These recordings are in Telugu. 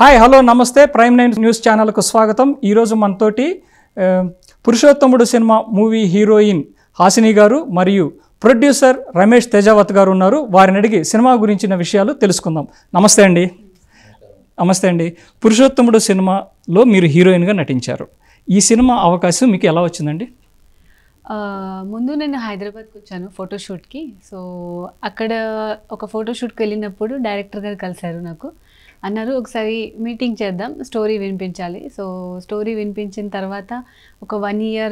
హాయ్ హలో నమస్తే ప్రైమ్ 9 న్యూస్ ఛానల్కు స్వాగతం. ఈరోజు మనతోటి పురుషోత్తముడు సినిమా మూవీ హీరోయిన్ హాసిని గారు మరియు ప్రొడ్యూసర్ రమేష్ తేజావత్ గారు ఉన్నారు. వారిని అడిగి సినిమా గురించిన విషయాలు తెలుసుకుందాం. నమస్తే అండి. నమస్తే అండి. పురుషోత్తముడు సినిమాలో మీరు హీరోయిన్గా నటించారు. ఈ సినిమా అవకాశం మీకు ఎలా వచ్చిందండి? ముందు నేను హైదరాబాద్కి వచ్చాను ఫోటోషూట్కి. సో అక్కడ ఒక ఫోటోషూట్కి వెళ్ళినప్పుడు డైరెక్టర్ గారు కలిశారు. నాకు అన్నారు ఒకసారి మీటింగ్ చేద్దాం, స్టోరీ వినిపించాలి. సో స్టోరీ వినిపించిన తర్వాత ఒక 1 year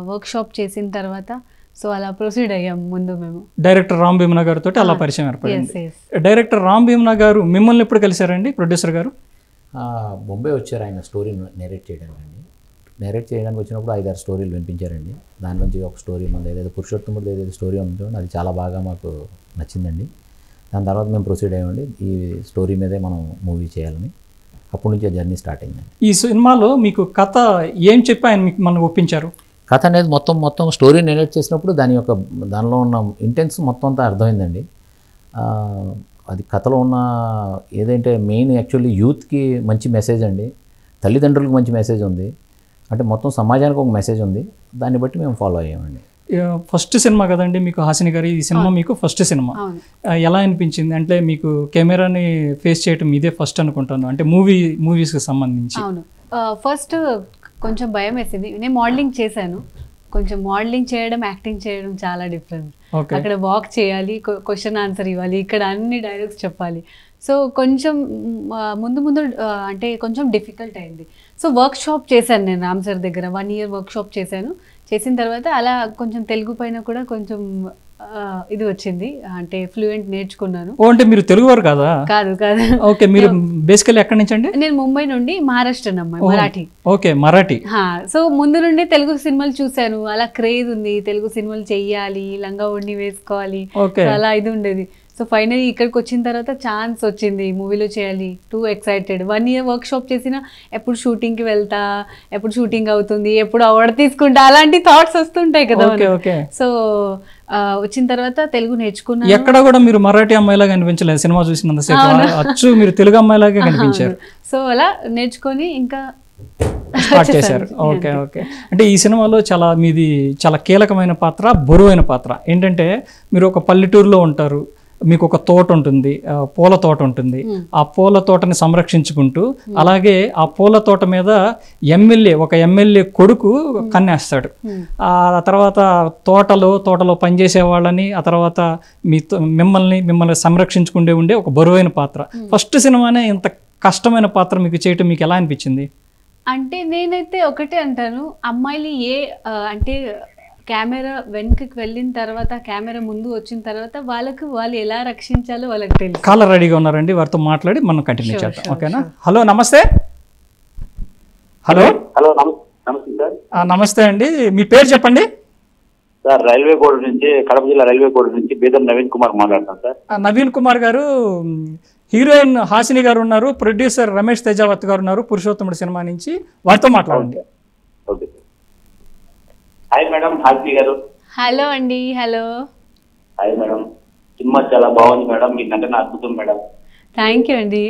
వర్క్షాప్ చేసిన తర్వాత సో అలా ప్రొసీడ్ అయ్యాం. ముందు మేము డైరెక్టర్ రామ్ భీమ్నా గారితో అలా పరిచయం ఏర్పడింది. డైరెక్టర్ రామ్ భీమ్నా గారు మిమ్మల్ని ఎప్పుడు కలిశారండి? ప్రొడ్యూసర్ గారు ముంబై వచ్చారు ఆయన స్టోరీ నేరేట్ చేయడానికి. నేరేట్ చేయడానికి వచ్చినప్పుడు 5-6 స్టోరీలు వినిపించారండి. దానిలోంచి ఒక స్టోరీ మనది ఏదైతే పురుషోత్తముడు ఏదైతే స్టోరీ ఉందో అది చాలా బాగా మాకు నచ్చిందండి. దాని తర్వాత మేము ప్రొసీడ్ అయ్యండి, ఈ స్టోరీ మీదే మనం మూవీ చేయాలని. అప్పటి నుంచి ఆ జర్నీ స్టార్ట్ అయిందండి. ఈ సినిమాలో మీకు కథ ఏం చెప్పి ఆయన మీకు మనం ఒప్పించారు? కథ అనేది మొత్తం స్టోరీ నేరేట్ చేసినప్పుడు దానిలో ఉన్న ఇంటెన్స్ మొత్తం అంతా అర్థమైందండి. అది కథలో ఉన్న ఏదంటే మెయిన్ యాక్చువల్లీ యూత్కి మంచి మెసేజ్ అండి, తల్లిదండ్రులకు మంచి మెసేజ్ ఉంది, అంటే మొత్తం సమాజానికి ఒక మెసేజ్ ఉంది. దాన్ని బట్టి మేము ఫాలో అయ్యామండి. ఫస్ట్ సినిమా కదండి మీకు హాసిని గారి? ఈ సినిమా మీకు ఫస్ట్ సినిమా. ఎలా అనిపించింది? అంటే మీకు కెమెరాని ఫేస్ చేయటం ఇదే ఫస్ట్ అనుకుంటాను, అంటే మూవీస్కి సంబంధించి. అవును, ఫస్ట్ కొంచెం భయం వేసింది. నేను మోడలింగ్ చేశాను. కొంచెం మోడలింగ్ చేయడం, యాక్టింగ్ చేయడం చాలా డిఫరెన్స్. అక్కడ వాక్ చేయాలి, క్వశ్చన్ ఆన్సర్ ఇవ్వాలి, ఇక్కడ అన్ని డైలాగ్స్ చెప్పాలి. సో కొంచెం ముందు అంటే కొంచెం డిఫికల్ట్ అయింది. సో వర్క్ షాప్ చేశాను నేను రామ్ సార్ దగ్గర. 1 year వర్క్ షాప్ చేశాను. చేసిన తర్వాత అలా కొంచెం తెలుగు పైన కూడా కొంచెం ఇది వచ్చింది, అంటే ఫ్లూయెంట్ నేర్చుకున్నాను. ఓ అంటే మీరు తెలుగు వారు కాదా? కాదు. ఓకే, మీరు బేసికల్లీ ఎక్కడి నుంచి అండి? నేను ముంబై నుండి, మహారాష్ట్ర అమ్మాయి, మరాఠీ. ఓకే, మరాఠీ. సో ముందు నుండి తెలుగు సినిమాలు చూశాను, అలా క్రేజ్ ఉంది, తెలుగు సినిమాలు చెయ్యాలి, లంగా ఓణి వేసుకోవాలి, అలా ఇది ఉండేది. సో ఫైనలీ ఇక్కడికి వచ్చిన తర్వాత ఛాన్స్ వచ్చింది, మూవీలో చేయాలి. Two excited. 1 year work shop చేసిన ఎప్పుడు షూటింగ్కి వెళ్తా, ఎప్పుడు షూటింగ్ అవుతుంది, ఎప్పుడు అవార్డు తీసుకుంటా, అలాంటి థాట్స్ వస్తుంటాయి కదా. సో వచ్చిన తర్వాత తెలుగు నేర్చుకున్నాను. ఎక్కడ కూడా మీరు మరాఠీ అమ్మాయిలాగా కనిపించలేదు సినిమా చూసినంతసేపు. అచ్చు మీరు తెలుగు అమ్మాయిలాగా కనిపించారు. సో అలా నేర్చుకొని ఇంకా స్టార్ట్ చేశారు. ఓకే. అంటే ఈ సినిమాలో మీది చాలా కీలకమైన పాత్ర, బరువైన పాత్ర. ఏంటంటే మీరు ఒక పల్లెటూరులో ఉంటారు, మీకు ఒక తోట ఉంటుంది, పూల తోట ఉంటుంది. ఆ పూల తోటని సంరక్షించుకుంటూ, అలాగే ఆ పూల తోట మీద ఒక ఎమ్మెల్యే కొడుకు కన్నేస్తాడు. ఆ తర్వాత తోటలో పనిచేసే వాళ్ళని, ఆ తర్వాత మిమ్మల్ని సంరక్షించుకుంటే ఉండే ఒక బరువైన పాత్ర. ఫస్ట్ సినిమానే ఇంత కష్టమైన పాత్ర మీకు చేయటం మీకు ఎలా అనిపించింది? అంటే నేనైతే ఒకటే అంటాను, అమ్మాయిలు అంటే కెమెరా వెనుకకి వెళ్ళిన తర్వాత, కెమెరా ముందు వచ్చిన తర్వాత వాళ్ళు ఎలా రక్షించాలో వాళ్ళకి తెలుసు. కాలర్ రెడీగా ఉన్నారండి, వారితో మాట్లాడి మనం కంటిన్యూ చేద్దాం. ఓకేనా? హలో, నమస్తే. హలో నమస్తే సార్. నమస్తే అండి, మీ పేరు చెప్పండి. సార్ రైల్వే కోడ్ నుంచి, కడప జిల్లా రైల్వే కోడ్ నుంచి బేదం నవీన్ కుమార్ మాట్లాడుతాను సార్. నవీన్ కుమార్ గారు, హీరోయిన్ హాసిని గారు ఉన్నారు, ప్రొడ్యూసర్ రమేష్ తేజావత్ గారు ఉన్నారు పురుషోత్తముడు సినిమా నుంచి. వారితో మాట్లాడండి. ఓకే. హాయ్ మేడం, హాసిని గారు. హలో అండి. హలో. Hi madam. సినిమా చాలా బాగుంది మేడం, మీ నటన అద్భుతం మేడం. థ్యాంక్ యూ అండి.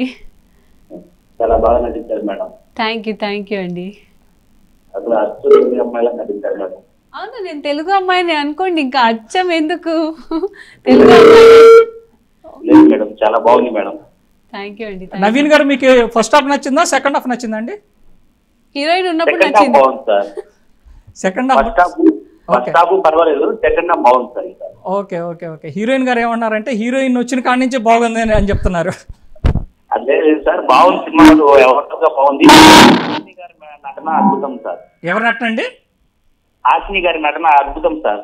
చాలా బాగా నటించారు మేడం. థ్యాంక్ యూ అండి. అసలు అచ్చం అమ్మాయిలా నటించారు మేడం. అవును, నేను తెలుగు అమ్మాయిని అనుకోండి, ఇంకా అచ్చం ఎందుకు, తెలుగు అమ్మాయి. లేదు మేడం, చాలా బాగుంది మేడం. థ్యాంక్ యూ అండి. నవీన్ గారు, మీకు ఫస్ట్ హాఫ్ నచ్చిందా, సెకండ్ హాఫ్ నచ్చిందండి? హీరోయిన్ ఉన్నప్పుడు నచ్చింది. బాగుంది సార్. సెకండ్ హాఫ్ పర్వాలేదు, సెకండ్ హాఫ్ బాగుంది సార్. ఓకే. హీరోయిన్ గారు ఏమన్నారంటే, హీరోయిన్ వచ్చిన కాడి నుంచి బాగుంది అని చెప్తున్నారు. అదే సార్, బాగుంది సినిమా, ఎవరిగా బాగుంది. గారి నటన అద్భుతం సార్. ఎవరు నటన అండి? హాసిని గారి నటన అద్భుతం సార్.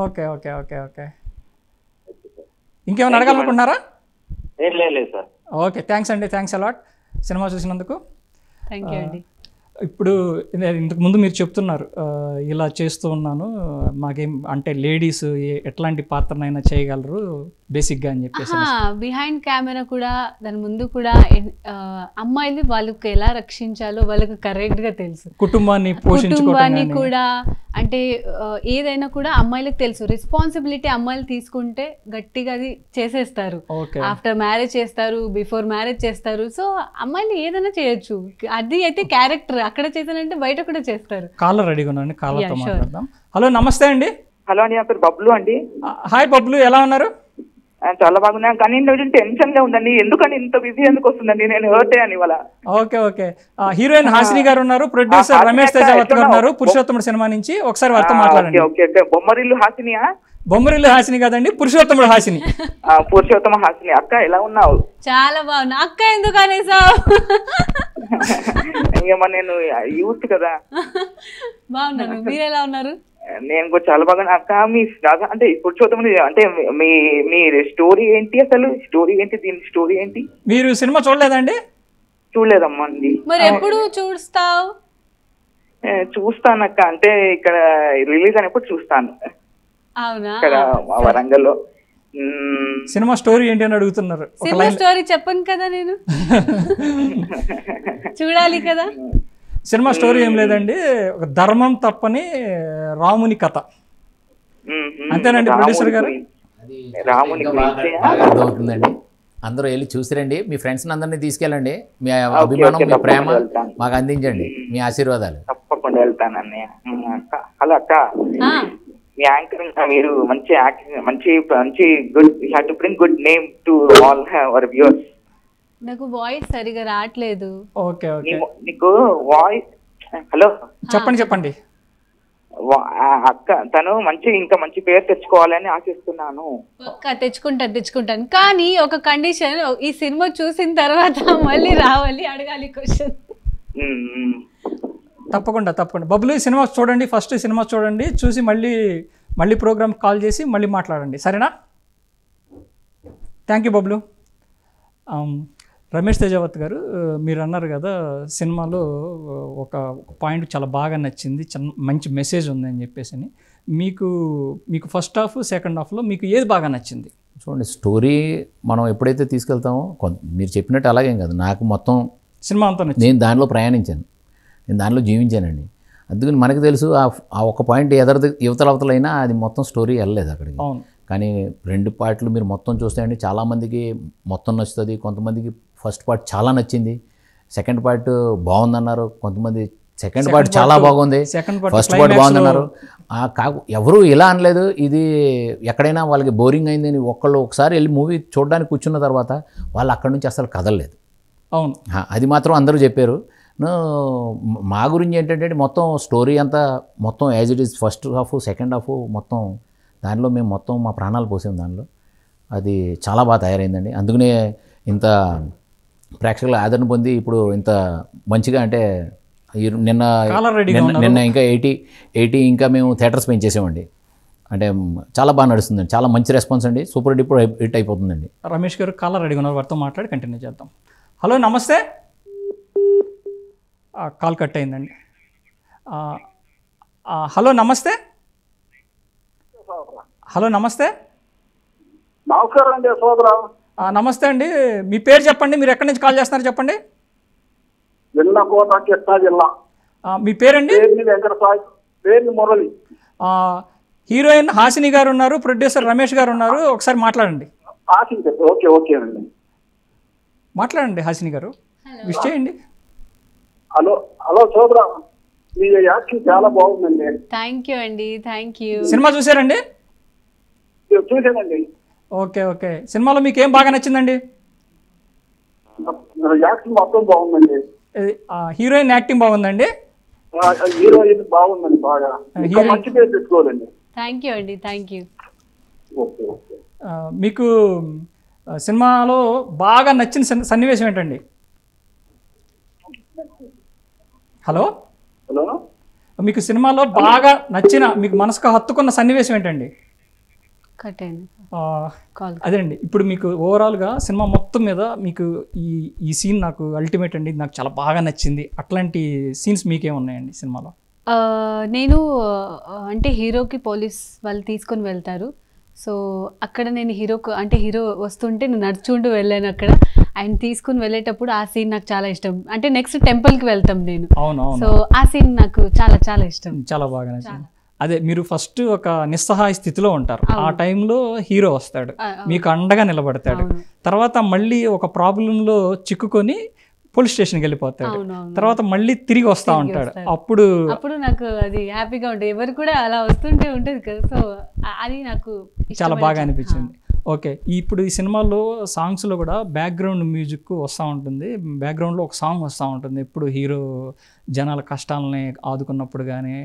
ఓకే. ఇంకేమైనా అడగాలనుకుంటున్నారా? లేదు sir. Okay, thanks a lot cinema చూసినందుకు. థ్యాంక్ యూ అండి. ఇప్పుడు ఇంతకుముందు మీరు చెప్తున్నారు, ఇలా చేస్తూ ఉన్నాను, మాకేం అంటే లేడీస్ ఎట్లాంటి పాత్రనైనా చేయగలరు, బేసిక్గా అని చెప్పేసి. బిహైండ్ కెమెరా కూడా దాని ముందు కూడా అమ్మాయిలు వాళ్ళకి ఎలా రక్షించాలో వాళ్ళకి కరెక్ట్ గా తెలుసు. కుటుంబాన్ని కూడా అంటే ఏదైనా కూడా అమ్మాయిలకు తెలుసు. రెస్పాన్సిబిలిటీ అమ్మాయిలు తీసుకుంటే గట్టిగా అది చేసేస్తారు. ఆఫ్టర్ మ్యారేజ్ చేస్తారు, బిఫోర్ మ్యారేజ్ చేస్తారు. సో అమ్మాయిలు ఏదైనా చేయొచ్చు. అది అయితే క్యారెక్టర్ అక్కడ చేశానంటే బయట కూడా చేస్తారు. కాలర్ రెడీగా ఉన్నాను, కాలర్తో మాట్లాడదాం. హలో నమస్తే అండి. హలో అండి, నా పేరు బబ్లు అండి. హాయ్ బబ్లు, ఎలా ఉన్నారు? చాలా బాగున్నాను, కానీ టెన్షన్ గా ఉందండి. ఎందుకని ఇంత బిజీ ఎందుకు వస్తుందండి? నేను హర్ట్ అయ్యాను ఇవాళ. Okay okay. హీరోయిన్ హాసిని గారు ఉన్నారు, ప్రొడ్యూసర్ రమేష్ తేజావత్ గారు ఉన్నారు, పురుషోత్తముడు సినిమా నుంచి. ఒకసారి వారితో మాట్లాడండి. బొమ్మరిల్లు హాసినియా? బొమ్మరిల్లు హాసిని కాదండి, పురుషోత్తముడు హాసిని. పురుషోత్తమ హాసిని. అక్క ఎలా ఉన్నావు? చాలా బాగున్నా. అక్క ఎందుకు అనేసావు? ఇంకేమో నేను యూత్ కదా. బాగున్నాను, మీరు ఎలా ఉన్నారు? నేను కూడా చాలా బాగా. అక్క మీ అంటే పురుషోత్తముడు అంటే మీ స్టోరీ ఏంటి? అసలు స్టోరీ ఏంటి? దీని స్టోరీ ఏంటి? మీరు సినిమా చూడలేదండి? చూడలేదమ్మా అండి. మరి ఎప్పుడు చూస్తావు? చూస్తాను అక్క, అంటే ఇక్కడ రిలీజ్ అయినప్పుడు చూస్తాను. అవునా? ఇక్కడ వరంగల్లో. సినిమా స్టోరీ ఏంటి అని అడుగుతున్నారు. సినిమా స్టోరీ చెప్పను కదా నేను, చూడాలి కదా. సినిమా స్టోరీ ఏం లేదండి, ఒక ధర్మం తప్పని రాముని కథ. అంతేనండి ప్రొడ్యూసర్ గారు? అర్థమవుతుందండి. అందరూ వెళ్ళి చూసిరండి, మీ ఫ్రెండ్స్ అందరినీ తీసుకెళ్ళండి. మీ అభిమానం, మీ ప్రేమ మాకు అందించండి, మీ ఆశీర్వాదాలు. తప్పకుండా వెళ్తాను అన్నయ్య. హలో అక్క, మీ యాంకరింగ్ మీరు మంచి మంచి మంచి good, you have to bring good name to all our viewers. నాకు వాయిస్ సరిగా రావట్లేదు. Okay okay. నీకు వాయిస్. హలో చెప్పండి చెప్పండి. అక్క తను ఇంకా మంచి పేరు తెచ్చుకోవాలని ఆశిస్తున్నాను. తెచ్చుకుంటాను, కానీ ఒక కండిషన్, ఈ సినిమా చూసిన తర్వాత మళ్ళీ రావాలి, అడగాలి క్వశ్చన్. తప్పకుండా తప్పకుండా. బబ్లు సినిమా చూడండి, ఫస్ట్ సినిమా చూడండి, చూసి మళ్ళీ ప్రోగ్రామ్ కాల్ చేసి మళ్ళీ మాట్లాడండి, సరేనా? Thank you Bablu. రమేష్ తేజావత్ గారు, మీరు అన్నారు కదా సినిమాలో ఒక పాయింట్ చాలా బాగా నచ్చింది, మంచి మెసేజ్ ఉందని చెప్పేసి. మీకు ఫస్ట్ హాఫ్ సెకండ్ హాఫ్లో మీకు ఏది బాగా నచ్చింది? చూడండి, స్టోరీ మనం ఎప్పుడైతే తీసుకెళ్తామో మీరు చెప్పినట్టు అలాగేం కాదు, నాకు మొత్తం సినిమా అంతా నచ్చింది. నేను దానిలో ప్రయాణించాను, నేను దానిలో జీవించానండి. అందుకని మనకు తెలుసు ఆ ఒక పాయింట్ యువతలవతలైనా అది మొత్తం స్టోరీ వెళ్ళలేదు అక్కడికి. కానీ 2 పార్ట్లు మీరు మొత్తం చూస్తే అండి, చాలామందికి మొత్తం నచ్చుతుంది, కొంతమందికి ఫస్ట్ పార్ట్ చాలా నచ్చింది, సెకండ్ పార్ట్ బాగుందన్నారు, కొంతమంది సెకండ్ పార్ట్ చాలా బాగుంది, ఫస్ట్ పార్ట్ బాగుందన్నారు. ఎవరు ఇలా అనలేదు. ఇది ఎక్కడైనా వాళ్ళకి బోరింగ్ అయిందని ఒకసారి వెళ్ళి మూవీ చూడడానికి కూర్చున్న తర్వాత వాళ్ళు అక్కడి నుంచి అసలు కదలలేదు. అవును, అది మాత్రం అందరూ చెప్పారు. మా గురించి ఏంటంటే మొత్తం స్టోరీ అంతా మొత్తం as it is, first half second half మొత్తం దానిలో మేము మొత్తం మా ప్రాణాలు పోసాం దానిలో. అది చాలా బాగా తయారైందండి. అందుకనే ఇంత ప్రేక్షకుల ఆదరణ పొంది ఇప్పుడు ఇంత మంచిగా, అంటే నిన్న ఇంకా 80 ఇంకా మేము థియేటర్స్ పెంచేసామండి. అంటే చాలా బాగా నడుస్తుందండి, చాలా మంచి రెస్పాన్స్ అండి, సూపర్ హిట్ అయిపోతుందండి. రమేష్ గారు కాలర్ రెడీగా ఉన్నారు, వారితో మాట్లాడి కంటిన్యూ చేద్దాం. హలో నమస్తే. కాల్ కట్ అయిందండి. హలో నమస్తే. హలో నమస్తే. నమస్కారం అండి సోదరా. నమస్తే అండి, మీ పేరు చెప్పండి, మీరు ఎక్కడి నుంచి కాల్ చేస్తున్నారు చెప్పండి. కోట కృష్ణా జిల్లా. మీ పేరండి? పేరు మురళి. హీరోయిన్ హాసిని గారు ఉన్నారు, ప్రొడ్యూసర్ రమేష్ గారు ఉన్నారు, ఒకసారి మాట్లాడండి. ఓకే ఓకే అండి, మాట్లాడండి హాసిని గారు, విష్ చేయండి. హలో హలో సోదరా, మీ యాక్టింగ్ చాలా బాగుందండి. థ్యాంక్ యూ అండి, థ్యాంక్ యూ. సినిమా చూసారండి? చూసానండి. Okay okay. సినిమాలో మీకు ఏం బాగా నచ్చిందండి? యాక్టింగ్ మొత్తం బాగుందండి. హీరోయిన్ యాక్టింగ్ బాగుందండి. హీరోయిన్ బాగుందండి, బాగా మంచి పేరు తెచ్చుకోవాలండి. థ్యాంక్ యూ అండి, థ్యాంక్ యూ. Okay okay. మీకు సినిమాలో బాగా నచ్చిన సన్నివేశం ఏంటండి? హలో హలో, మీకు సినిమాలో బాగా నచ్చిన, మీకు మనసుకు హత్తుకున్న సన్నివేశం ఏంటండి? అదేండి, ఇప్పుడు మీకు ఓవరాల్గా సినిమా మొత్తం మీద మీకు ఈ సీన్ నాకు అల్టిమేట్ అండి, నాకు చాలా బాగా నచ్చింది, అట్లాంటి సీన్స్ మీకేమున్నాయండి సినిమాలో? నేను అంటే హీరోకి పోలీస్ వాళ్ళు తీసుకొని వెళ్తారు, సో అక్కడ నేను హీరో వస్తుంటే నేను నడుచుకుంటూ వెళ్ళాను అక్కడ. ఆయన తీసుకుని వెళ్ళేటప్పుడు ఆ సీన్ నాకు చాలా ఇష్టం. అంటే నెక్స్ట్ టెంపుల్కి వెళ్తాం నేను. సో ఆ సీన్ నాకు చాలా చాలా ఇష్టం. చాలా బాగా నచ్చింది. అదే మీరు ఫస్ట్ ఒక నిస్సహాయ స్థితిలో ఉంటారు, ఆ టైంలో హీరో వస్తాడు, మీకు అండగా నిలబడతాడు. తర్వాత మళ్ళీ ఒక ప్రాబ్లంలో చిక్కుకొని పోలీస్ స్టేషన్కి వెళ్ళిపోతాడు, తర్వాత మళ్ళీ తిరిగి వస్తూ ఉంటాడు. అప్పుడు నాకు అది హ్యాపీగా ఉంటుంది. ఎవరు కూడా అలా వస్తుంటే ఉంటుంది కదా. సో అది నాకు చాలా బాగా అనిపించింది. ఓకే, ఇప్పుడు ఈ సినిమాలో సాంగ్స్లో కూడా బ్యాక్గ్రౌండ్ మ్యూజిక్ వస్తూ ఉంటుంది, బ్యాక్గ్రౌండ్లో ఒక సాంగ్ వస్తూ ఉంటుంది. ఇప్పుడు హీరో జనాల కష్టాలని ఆదుకున్నప్పుడు కానీ,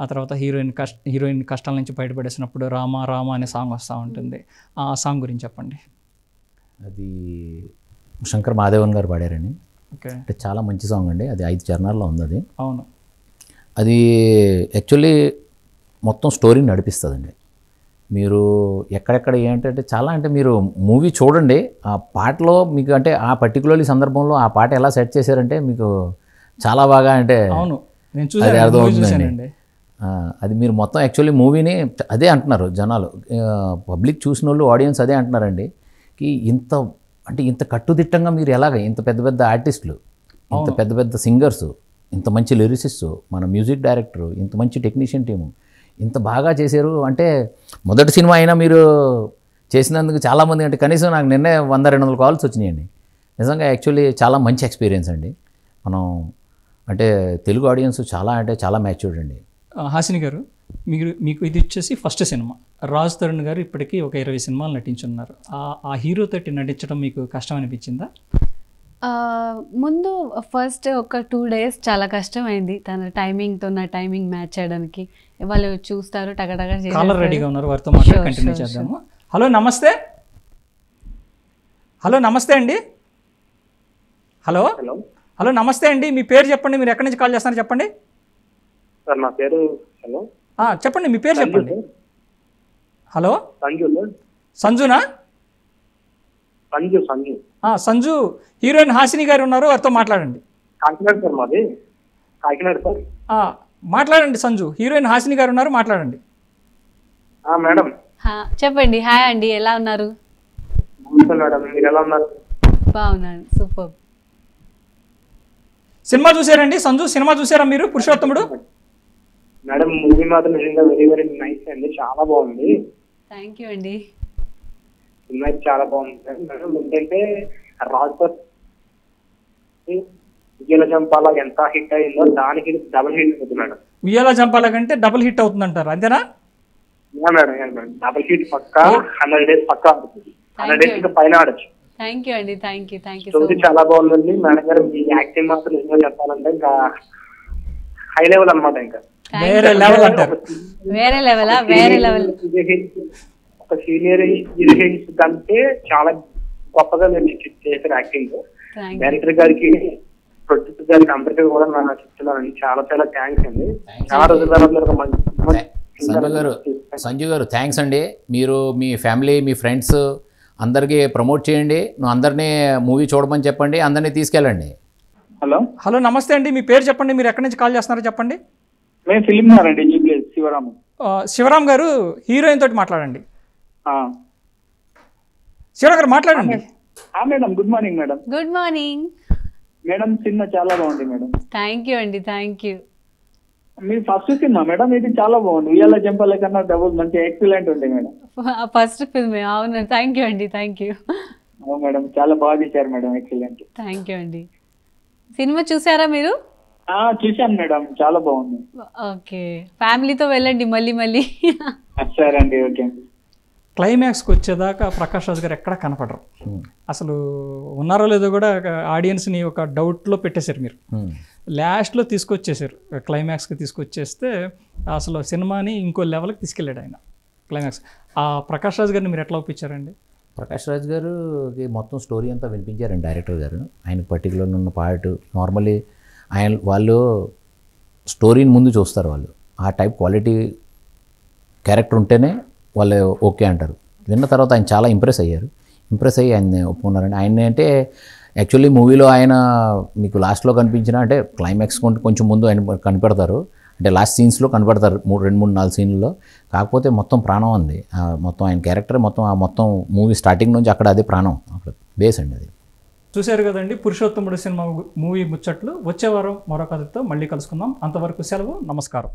ఆ తర్వాత హీరోయిన్ కష్టాల నుంచి బయటపడేసినప్పుడు రామ రామ అనే సాంగ్ వస్తూ ఉంటుంది. ఆ సాంగ్ గురించి చెప్పండి. అది శంకర్ మాధవన్ గారు పాడారని. ఓకే, అంటే చాలా మంచి సాంగ్ అండి. అది 5 చరణాల్లో ఉంది. అది అవును, అది యాక్చువల్లీ మొత్తం స్టోరీని నడిపిస్తుందండి. మీరు ఎక్కడెక్కడ ఏంటంటే చాలా అంటే మీరు మూవీ చూడండి, ఆ పాటలో మీకు అంటే ఆ పర్టికులర్లీ సందర్భంలో ఆ పాట ఎలా సెట్ చేశారంటే మీకు చాలా బాగా అంటే అవును, నేను అది అర్థమవుతుందండి. చూసానండి. అది మీరు మొత్తం యాక్చువల్లీ మూవీని అదే అంటున్నారు జనాలు, పబ్లిక్ చూసిన వాళ్ళు, ఆడియన్స్ అదే అంటున్నారండి. ఇంత కట్టుదిట్టంగా మీరు ఎలాగ ఇంత పెద్ద పెద్ద ఆర్టిస్టులు, ఇంత పెద్ద పెద్ద సింగర్స్, ఇంత మంచి లిరిసిస్ట్, మన మ్యూజిక్ డైరెక్టరు, ఇంత మంచి టెక్నీషియన్ టీము ఇంత బాగా చేశారు. అంటే మొదటి సినిమా అయినా మీరు చేసినందుకు చాలామంది, అంటే కనీసం నాకు నిన్నే 100-200 కాల్స్ వచ్చినాయండి. నిజంగా యాక్చువల్లీ చాలా మంచి ఎక్స్పీరియన్స్ అండి. మనం అంటే తెలుగు ఆడియన్స్ చాలా అంటే చాలా మ్యాచ్యూర్డ్ అండి. హాసిని గారు, మీకు ఇది వచ్చేసి ఫస్ట్ సినిమా. రాజ్ తరుణ్ గారు ఇప్పటికీ ఒక 20 సినిమాలు నటించున్నారు. ఆ హీరో తోటి నటించడం మీకు కష్టం అనిపించిందా? ముందు ఫస్ట్ ఒక 2 days చాలా కష్టమైంది. తన టైమింగ్తో నా టైమింగ్ మ్యాచ్ చేయడానికి. వాళ్ళు చూస్తారు, టగటగా కాలర్ రెడీగా ఉన్నారు, వారితో మాట్లాడి కంటిన్యూ చేద్దాము. హలో నమస్తే. హలో నమస్తే అండి. హలో హలో నమస్తే అండి, మీ పేరు చెప్పండి, మీరు ఎక్కడి నుంచి కాల్ చేస్తున్నారు చెప్పండి. సార్ నా పేరు చెప్పండి, మీ పేరు చెప్పండి. హలో సంజునా? సంజునా? సంజు, హీరోయిన్ హాసిని గారు ఉన్నారు, వారితో మాట్లాడండి. కాకినాడ సార్, మాది కాకినాడ సార్. మాట్లాడండి సంజు, హీరోయిన్ హాసిని గారు ఉన్నారు, మాట్లాడండి. మేడం చెప్పండి. హాయ్ అండి, ఎలా ఉన్నారు? మేడం, మీరు ఎలా ఉన్నారు? బాగున్నాను, సూపర్. సినిమా చూసారండి సంజు? సినిమా చూసారా మీరు పురుషోత్తముడు? మేడం మూవీ మాత్రం నిజంగా వెరీ వెరీ నైస్ అండి, చాలా బాగుంది. థ్యాంక్ యూ అండి. సినిమా చాలా బాగుంది మేడం. ఏంటంటే రాజు ఉయ్యాల జంపాల ఎంత హిట్ అయిందో దానికి డబుల్ హిట్ అవుతుంది మేడం. ఉయ్యాల జంపాల కంటే డబుల్ హిట్ అవుతుందంటారు, అంతేనా? మేడం డబుల్ హిట్ పక్కా, 100 days పక్కా అవుతుంది. 100 days ఇంకా పైన ఆడచ్చు. థ్యాంక్ యూ అండి, థ్యాంక్ యూ. స్టోరీ చాలా బాగుందండి మేడం గారు. మీ యాక్టింగ్ మాత్రం నిజంగా చెప్పాలంటే ఇంకా హై లెవెల్ అన్నమాట. ఇంకా వేరే లెవెల్ అంటారు. వేరే లెవెలా? వేరే లెవెల్. ఒక సీనియర్ హీరోయిన్స్ కంటే చాలా గొప్పగా మీరు చేశారు యాక్టింగ్. డైరెక్టర్ గారికి, ప్రొడ్యూసర్ గారికి, అందరికీ కూడా నేను చెప్తున్నానండి చాలా చాలా థ్యాంక్స్ అండి. చాలా రోజుల తర్వాత సంజు గారు థ్యాంక్స్ అండి. మీరు మీ ఫ్యామిలీ, మీ ఫ్రెండ్స్ అందరికీ ప్రమోట్ చేయండి. నువ్వు అందరినీ మూవీ చూడమని చెప్పండి, అందరినీ తీసుకెళ్ళండి. హలో నమస్తే అండి, మీ పేరు చెప్పండి, మీరు ఎక్కడి నుంచి కాల్ చేస్తున్నారో చెప్పండి. మేము ఫిలిం అండి, శివరామ్. శివరామ్ గారు, హీరోయిన్ తోటి మాట్లాడండి. శివరామ్ గారు మాట్లాడండి. Madam good morning. Madam good morning. Madam cinema చాలా బాగుంది మేడం. థ్యాంక్ యూ అండి, thank you. Me first cinema madam, ఇది చాలా బాగుంది. ఉయ్యాల జంపాల కన్నా డబుల్ మంచి ఎక్సలెంట్ ఉంది మేడం. First film. అవును, థ్యాంక్ యూ అండి, థ్యాంక్ యూ. అవును మేడం, చాలా బాగా తీశారు మేడం, ఎక్సలెంట్. థ్యాంక్ యూ అండి. సినిమా చూసారా మీరు? చూశాను మేడం, చాలా బాగుంది. ఓకే, ఫ్యామిలీతో వెళ్ళండి మళ్ళీ మళ్ళీ. సరే అండి, ఓకే అండి. క్లైమాక్స్కి వచ్చేదాకా ప్రకాష్ రాజ్ గారు ఎక్కడ కనపడరు, అసలు ఉన్నారో లేదో కూడా ఆడియన్స్ని ఒక డౌట్లో పెట్టేశారు మీరు. లాస్ట్లో తీసుకొచ్చేసారు, క్లైమాక్స్కి తీసుకొచ్చేస్తే అసలు సినిమాని ఇంకో లెవెల్కి తీసుకెళ్ళాడు ఆయన క్లైమాక్స్. ఆ ప్రకాష్ రాజ్ గారిని మీరు ఎట్లా ఒప్పించారండి? ప్రకాష్ రాజ్ గారుకి మొత్తం స్టోరీ అంతా వినిపించారండి డైరెక్టర్ గారు. ఆయనకు పర్టికులర్ ఉన్న పార్ట్ నార్మల్లీ వాళ్ళు స్టోరీని ముందు చూస్తారు. వాళ్ళు ఆ టైప్ క్వాలిటీ క్యారెక్టర్ ఉంటేనే వాళ్ళు ఓకే అంటారు. విన్న తర్వాత ఆయన చాలా ఇంప్రెస్ అయ్యారు. ఇంప్రెస్ అయ్యి ఆయన్ని ఒప్పుకున్నారండి. ఆయన అంటే యాక్చువల్లీ మూవీలో ఆయన మీకు లాస్ట్లో కనిపించిన అంటే క్లైమాక్స్ కొంచెం ముందు ఆయన కనిపెడతారు. అంటే లాస్ట్ సీన్స్లో కనపడతారు 2-3-4 సీన్లలో. కాకపోతే మొత్తం ప్రాణం ఉంది మొత్తం ఆయన క్యారెక్టర్, మొత్తం మూవీ స్టార్టింగ్ నుంచి అక్కడ అదే ప్రాణం, అక్కడ బేస్ అండి అది. చూశారు కదండి పురుషోత్తముడు సినిమా మూవీ ముచ్చట్లు. వచ్చే వారం మరో కథతో మళ్ళీ కలుసుకుందాం. అంతవరకు సెలవు, నమస్కారం.